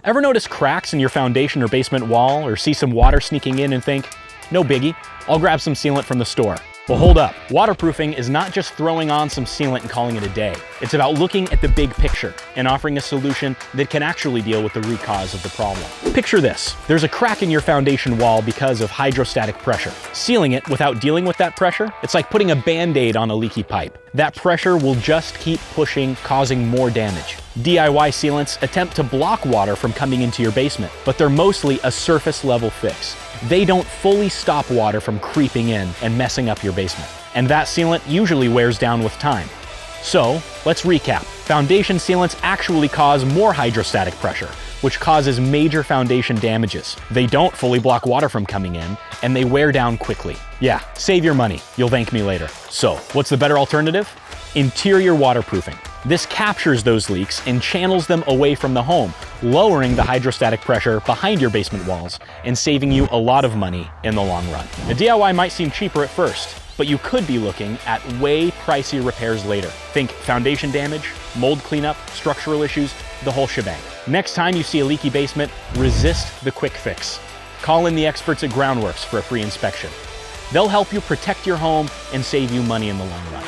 Ever notice cracks in your foundation or basement wall, or see some water sneaking in and think, no biggie, I'll grab some sealant from the store? Well, hold up. Waterproofing is not just throwing on some sealant and calling it a day. It's about looking at the big picture and offering a solution that can actually deal with the root cause of the problem. Picture this. There's a crack in your foundation wall because of hydrostatic pressure. Sealing it without dealing with that pressure, it's like putting a Band-Aid on a leaky pipe. That pressure will just keep pushing, causing more damage. DIY sealants attempt to block water from coming into your basement, but they're mostly a surface level fix. They don't fully stop water from creeping in and messing up your basement. And that sealant usually wears down with time. So, let's recap. Foundation sealants actually cause more hydrostatic pressure, which causes major foundation damages. They don't fully block water from coming in, and they wear down quickly. Yeah, save your money. You'll thank me later. So, what's the better alternative? Interior waterproofing. This captures those leaks and channels them away from the home, lowering the hydrostatic pressure behind your basement walls and saving you a lot of money in the long run. The DIY might seem cheaper at first, but you could be looking at way pricier repairs later. Think foundation damage, mold cleanup, structural issues, the whole shebang. Next time you see a leaky basement, resist the quick fix. Call in the experts at Groundworks for a free inspection. They'll help you protect your home and save you money in the long run.